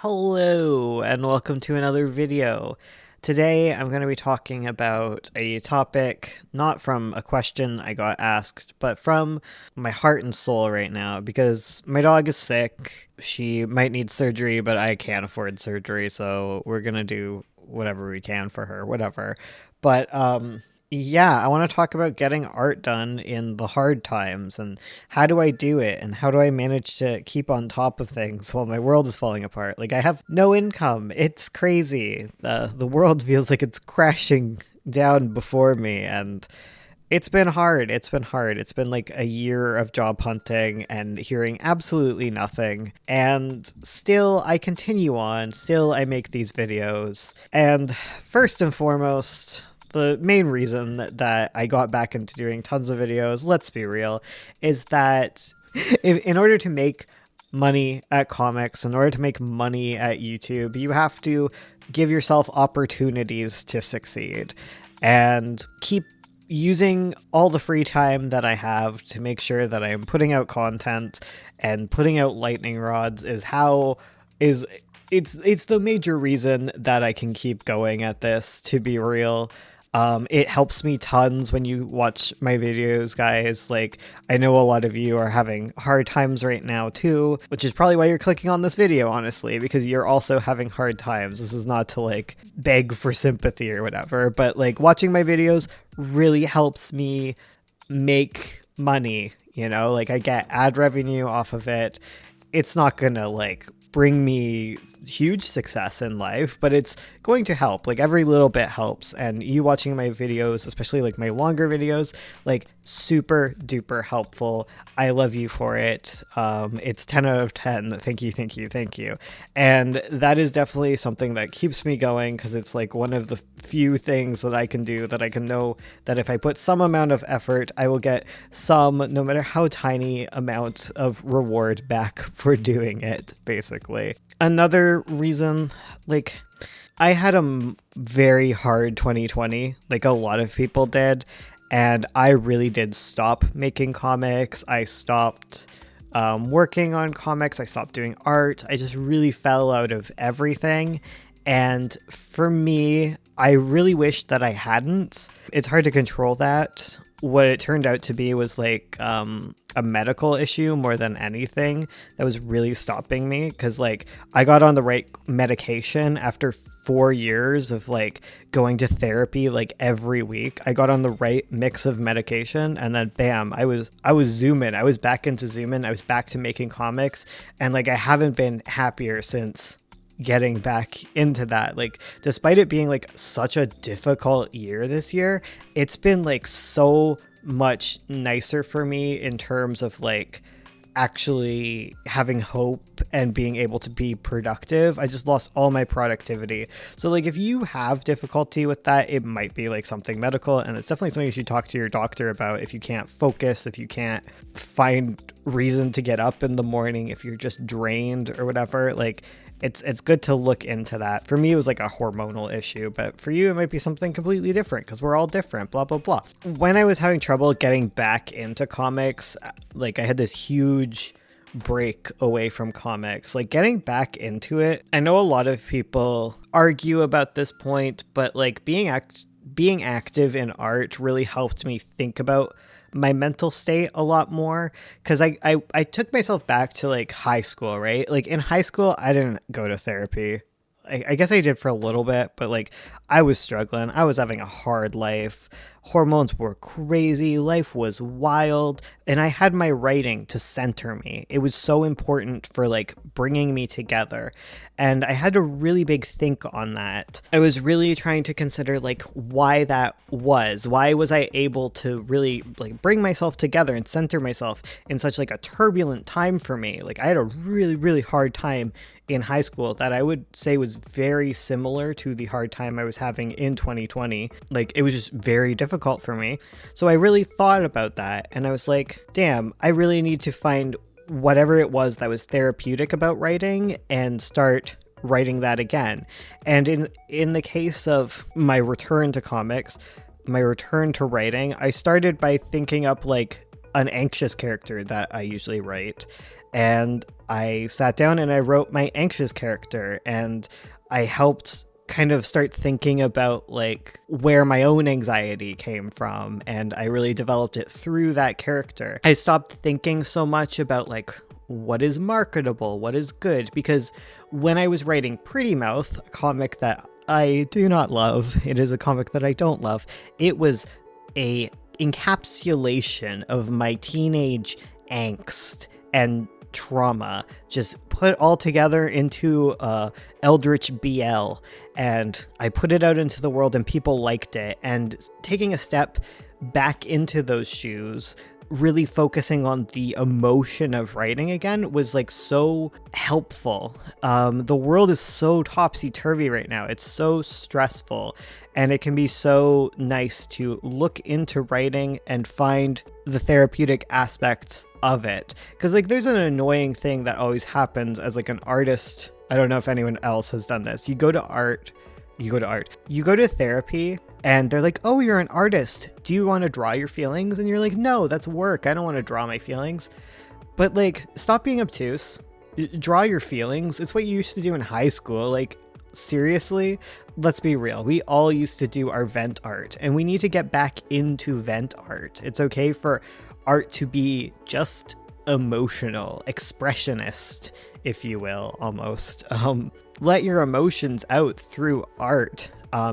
Hello, and welcome to another video. Today, I'm going to be talking about a topic not from a question I got asked, but from my heart and soul right now, because my dog is sick. She might need surgery, but I can't afford surgery, so we're going to do whatever we can for her, whatever. But, yeah, I want to talk about getting art done in the hard times and how do I do it and how do I manage to keep on top of things while my world is falling apart. Like I have no income. It's crazy. The world feels like it's crashing down before me and it's been hard. It's been hard. It's been like a year of job hunting and hearing absolutely nothing. And still, I continue on. Still, I make these videos. And first and foremost, the main reason that I got back into doing tons of videos, let's be real, is that in order to make money at comics, in order to make money at YouTube, you have to give yourself opportunities to succeed and keep using all the free time that I have to make sure that I'm putting out content and putting out lightning rods it's the major reason that I can keep going at this, to be real. It helps me tons when you watch my videos, guys. Like, I know a lot of you are having hard times right now too, which is probably why you're clicking on this video, honestly, because you're also having hard times. This is not to like beg for sympathy or whatever, but like watching my videos really helps me make money, you know? Like I get ad revenue off of it. It's not gonna like bring me huge success in life, but it's going to help. Like every little bit helps, and you watching my videos, especially like my longer videos, like super duper helpful. I love you for it. It's 10 out of 10. Thank you, thank you, thank you. And that is definitely something that keeps me going, because it's like one of the few things that I can do that I can know that if I put some amount of effort, I will get some, no matter how tiny, amount of reward back for doing it, basically. Another reason, like, I had a very hard 2020, like a lot of people did, and I really did stop making comics. I stopped working on comics. I stopped doing art. I just really fell out of everything. And for me, I really wish that I hadn't. It's hard to control that. What it turned out to be was like a medical issue more than anything that was really stopping me, because like I got on the right medication after 4 years of like going to therapy like every week. I got on the right mix of medication, and then bam, I was zooming. I was back into zooming. I was back to making comics, and like I haven't been happier since getting back into that. Like despite it being like such a difficult year this year, it's been like so much nicer for me in terms of like actually having hope and being able to be productive. I just lost all my productivity. So like if you have difficulty with that, it might be like something medical, and it's definitely something you should talk to your doctor about if you can't focus, if you can't find reason to get up in the morning, if you're just drained or whatever. Like it's good to look into that. For me, it was like a hormonal issue, but for you, it might be something completely different, because we're all different, blah, blah, blah. When I was having trouble getting back into comics, like I had this huge break away from comics, like getting back into it. I know a lot of people argue about this point, but like being active in art really helped me think about my mental state a lot more, because I took myself back to like high school, right? Like in high school, I didn't go to therapy. I guess I did for a little bit, but like I was struggling. I was having a hard life. Hormones were crazy. Life was wild. And I had my writing to center me. It was so important for like bringing me together. And I had a really big think on that. I was really trying to consider like why that was. Why was I able to really like bring myself together and center myself in such like a turbulent time for me? Like I had a really, really hard time in high school that I would say was very similar to the hard time I was having in 2020. Like it was just very difficult for me. So I really thought about that, and I was like, damn, I really need to find whatever it was that was therapeutic about writing and start writing that again. And in the case of my return to comics, my return to writing, I started by thinking up like an anxious character that I usually write. and I sat down and I wrote my anxious character, and I helped kind of start thinking about like where my own anxiety came from, and I really developed it through that character. I stopped thinking so much about like what is marketable, what is good, because when I was writing Pretty Mouth, a comic that I do not love, it is a comic that I don't love, it was a encapsulation of my teenage angst and trauma just put all together into Eldritch BL, and I put it out into the world and people liked it. And taking a step back into those shoes, really focusing on the emotion of writing again was like so helpful. The world is so topsy-turvy right now. It's so stressful, and it can be so nice to look into writing and find the therapeutic aspects of it. Because like there's an annoying thing that always happens as like an artist. I don't know if anyone else has done this. You go to therapy, and they're like, oh, you're an artist. Do you want to draw your feelings? And you're like, no, that's work. I don't want to draw my feelings. But like, stop being obtuse. Draw your feelings. It's what you used to do in high school. Like, seriously, let's be real. We all used to do our vent art, and we need to get back into vent art. It's okay for art to be just emotional, expressionist, if you will, almost. Let your emotions out through art.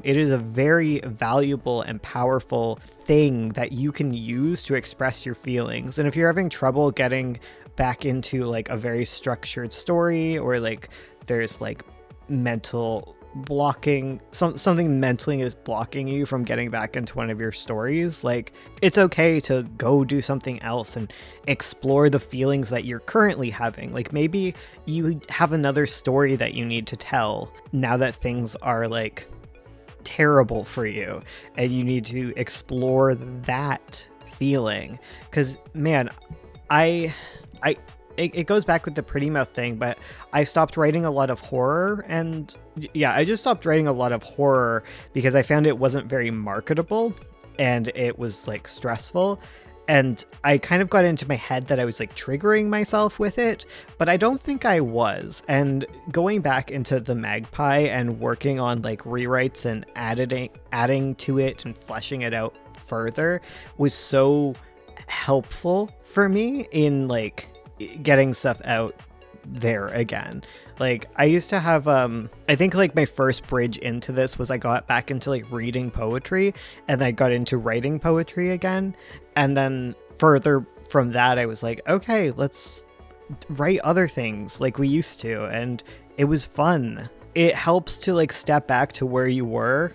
It is a very valuable and powerful thing that you can use to express your feelings. And if you're having trouble getting back into like a very structured story, or like there's like mental blocking, something mentally is blocking you from getting back into one of your stories, like it's okay to go do something else and explore the feelings that you're currently having. Like maybe you have another story that you need to tell now that things are like terrible for you, and you need to explore that feeling. Because man, it goes back with the Pretty Mouth thing, but I stopped writing a lot of horror, and yeah, I just stopped writing a lot of horror because I found it wasn't very marketable, and it was like stressful, and I kind of got into my head that I was like triggering myself with it, but I don't think I was. And going back into the Magpie and working on like rewrites and adding to it and fleshing it out further was so helpful for me in like getting stuff out there again. Like I used to have I think like my first bridge into this was I got back into like reading poetry, and I got into writing poetry again, and then further from that I was like, okay, let's write other things like we used to, and it was fun. It helps to like step back to where you were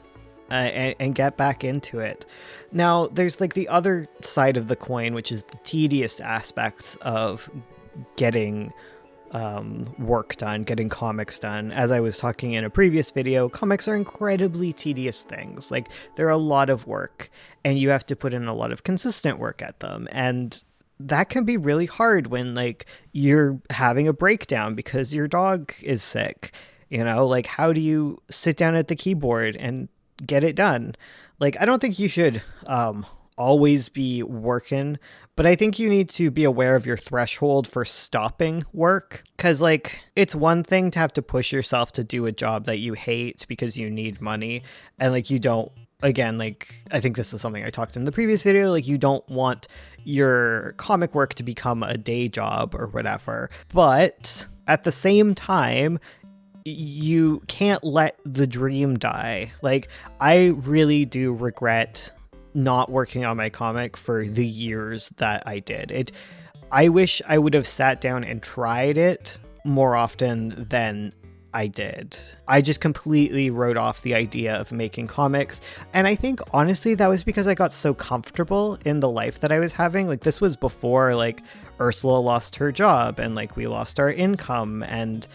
and get back into it. Now there's like the other side of the coin, which is the tedious aspects of getting work done, getting comics done. As I was talking in a previous video, comics are incredibly tedious things. Like they're a lot of work, and you have to put in a lot of consistent work at them, and that can be really hard when like you're having a breakdown because your dog is sick. You know, like how do you sit down at the keyboard and get it done? Like I don't think you should always be working, but I think you need to be aware of your threshold for stopping work. Because like it's one thing to have to push yourself to do a job that you hate because you need money, and like you don't, again, like I think this is something I talked in the previous video, like you don't want your comic work to become a day job or whatever, but at the same time you can't let the dream die. Like I really do regret not working on my comic for the years that I did. I wish I would have sat down and tried it more often than I did. I just completely wrote off the idea of making comics, and I think honestly that was because I got so comfortable in the life that I was having. Like this was before like Ursula lost her job, and like we lost our income, and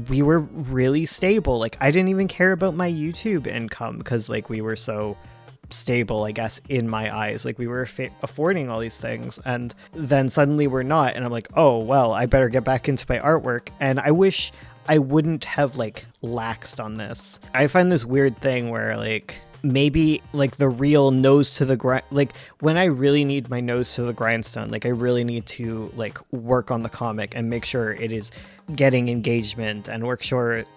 we were really stable. Like I didn't even care about my YouTube income because like we were so stable, I guess, in my eyes. Like we were affording all these things, and then suddenly we're not, and I'm like, oh well, I better get back into my artwork. And I wish I wouldn't have like laxed on this. I find this weird thing where like maybe like the real nose to the grind, like when I really need my nose to the grindstone, like I really need to like work on the comic and make sure it is getting engagement and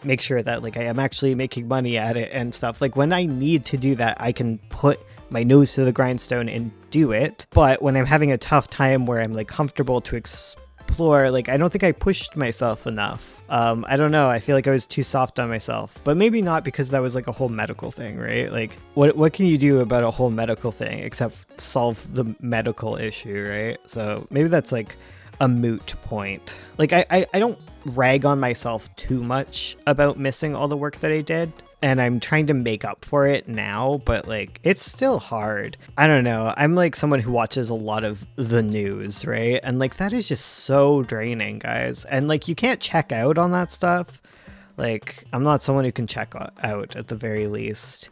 make sure that like I am actually making money at it and stuff. Like when I need to do that, I can put my nose to the grindstone and do it. But when I'm having a tough time where I'm like comfortable to explore, like I don't think I pushed myself enough. I don't know, I feel like I was too soft on myself, but maybe not, because that was like a whole medical thing, right? Like what can you do about a whole medical thing except solve the medical issue, right? So maybe that's like a moot point. Like I don't rag on myself too much about missing all the work that I did, and I'm trying to make up for it now, but like it's still hard. I don't know. I'm like someone who watches a lot of the news, right? And like that is just so draining, guys. And like you can't check out on that stuff. Like I'm not someone who can check out at the very least.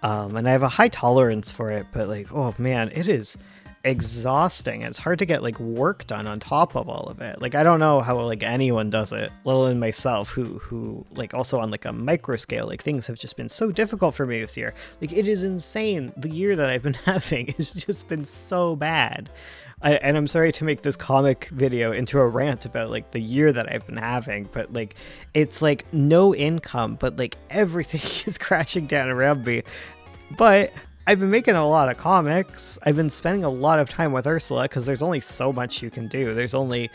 And I have a high tolerance for it, but like, oh man, it is exhausting. It's hard to get like work done on top of all of it. Like I don't know how like anyone does it, let alone myself, who like also on like a micro scale, like things have just been so difficult for me this year. Like it is insane. The year that I've been having has just been so bad. And I'm sorry to make this comic video into a rant about like the year that I've been having, but like it's like no income, but like everything is crashing down around me. But I've been making a lot of comics. I've been spending a lot of time with Ursula, because there's only so much you can do. There's only,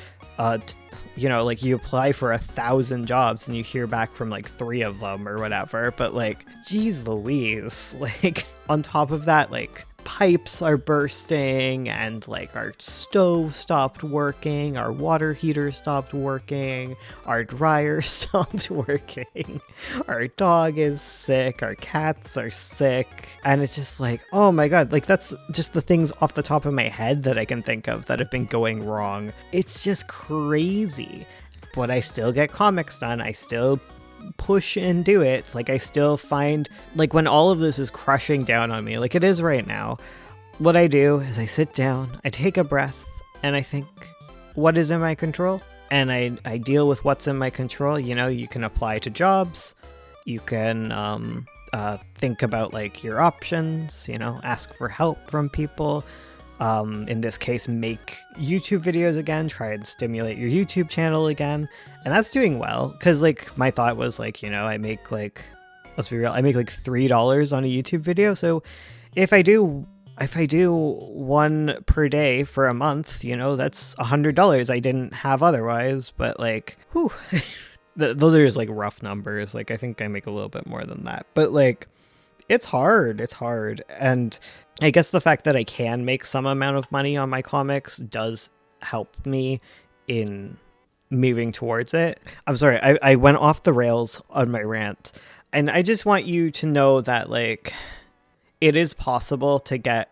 you know, like you apply for 1,000 jobs and you hear back from like 3 of them or whatever. But like, geez Louise, like on top of that, like pipes are bursting and like our stove stopped working, our water heater stopped working, our dryer stopped working, our dog is sick, our cats are sick, and it's just like, oh my god, like that's just the things off the top of my head that I can think of that have been going wrong. It's just crazy. But I still get comics done. I still push and do it. It's like I still find, like when all of this is crushing down on me, like it is right now, what I do is I sit down, I take a breath, and I think, what is in my control? And I deal with what's in my control. You know, you can apply to jobs, you can think about like your options, you know, ask for help from people. In this case, make YouTube videos again, try and stimulate your YouTube channel again. And that's doing well, because like my thought was like, you know, I make like, let's be real, I make like $3 on a YouTube video. So if I do 1 per day for a month, you know, that's $100 I didn't have otherwise. But like, whew, those are just like rough numbers. Like I think I make a little bit more than that, but like it's hard. And I guess the fact that I can make some amount of money on my comics does help me in moving towards it. I'm sorry, I went off the rails on my rant, and I just want you to know that like it is possible to get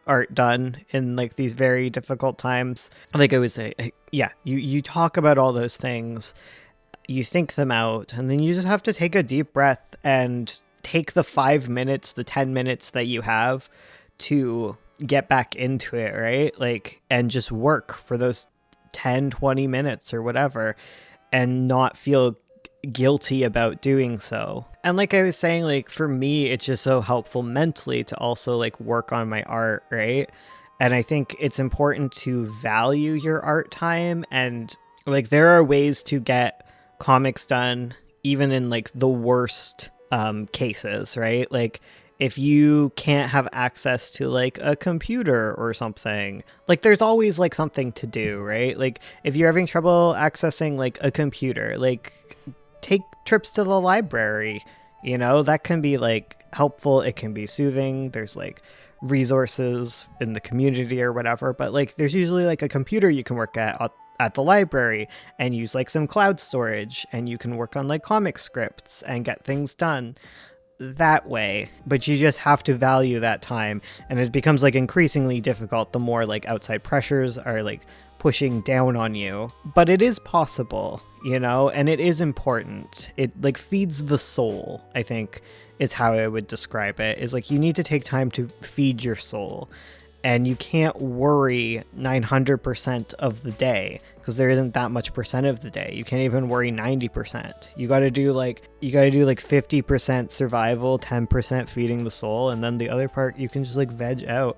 art done in like these very difficult times. Like I would say, yeah, you talk about all those things, you think them out, and then you just have to take a deep breath and take the 5 minutes, the 10 minutes that you have to get back into it, right? Like, and just work for those 10, 20 minutes or whatever, and not feel guilty about doing so. And like I was saying, like for me, it's just so helpful mentally to also like work on my art, right? And I think it's important to value your art time, and like there are ways to get comics done even in like the worst cases, right? Like if you can't have access to like a computer or something, like there's always like something to do, right? Like if you're having trouble accessing like a computer, like take trips to the library, you know, that can be like helpful. It can be soothing. There's like resources in the community or whatever, but like there's usually like a computer you can work at the library and use like some cloud storage, and you can work on like comic scripts and get things done that way. But you just have to value that time, and it becomes like increasingly difficult the more like outside pressures are like pushing down on you. But it is possible, you know, and it is important. It like feeds the soul, I think is how I would describe it, is like you need to take time to feed your soul. and you can't worry 900% of the day because there isn't that much percent of the day. You can't even worry 90%. You got to do like 50% survival, 10% feeding the soul, and then the other part you can just like veg out.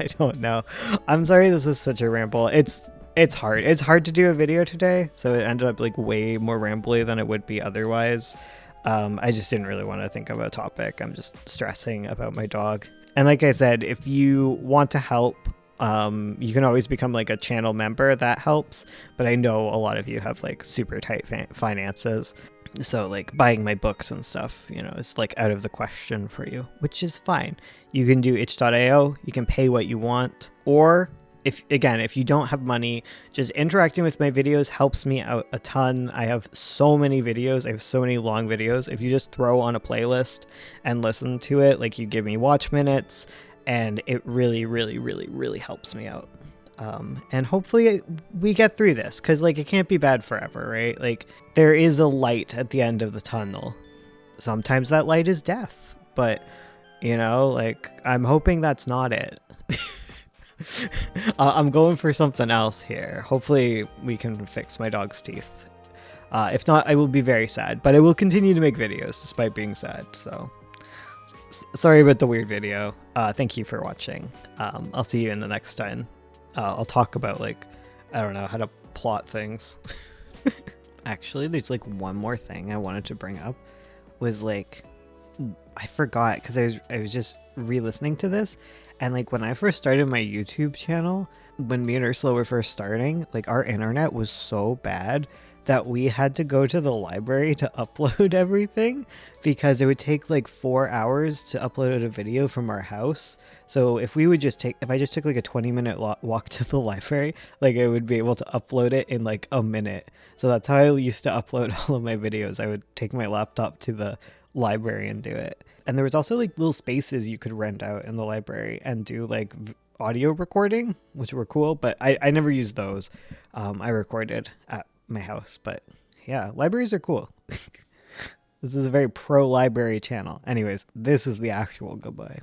I don't know. I'm sorry this is such a ramble. It's hard. It's hard to do a video today, so it ended up like way more rambly than it would be otherwise. I just didn't really want to think of a topic. I'm just stressing about my dog. And like I said, if you want to help, you can always become like a channel member. That helps. But I know a lot of you have like super tight finances. So like buying my books and stuff, you know, it's like out of the question for you, which is fine. You can do itch.io. You can pay what you want. Or if you don't have money, just interacting with my videos helps me out a ton. I have so many videos. I have so many long videos. If you just throw on a playlist and listen to it, like you give me watch minutes, and it really, really, really, really helps me out. And hopefully we get through this, because like it can't be bad forever, right? Like there is a light at the end of the tunnel. Sometimes that light is death, but you know, like I'm hoping that's not it. I'm going for something else here. Hopefully we can fix my dog's teeth. If not, I will be very sad, but I will continue to make videos despite being sad. So sorry about the weird video. Thank you for watching. I'll see you in the next time. I'll talk about like, I don't know, how to plot things. Actually, there's like one more thing I wanted to bring up was like, I forgot because I was just re-listening to this. And like when I first started my YouTube channel, when me and Ursula were first starting, like our internet was so bad that we had to go to the library to upload everything because it would take like 4 hours to upload a video from our house. So if I just took like a 20-minute walk to the library, like I would be able to upload it in like a minute. So that's how I used to upload all of my videos. I would take my laptop to the library and do it. And there was also like little spaces you could rent out in the library and do like audio recording, which were cool, but I never used those. I recorded at my house, but yeah, libraries are cool. This is a very pro library channel. Anyways, this is the actual goodbye.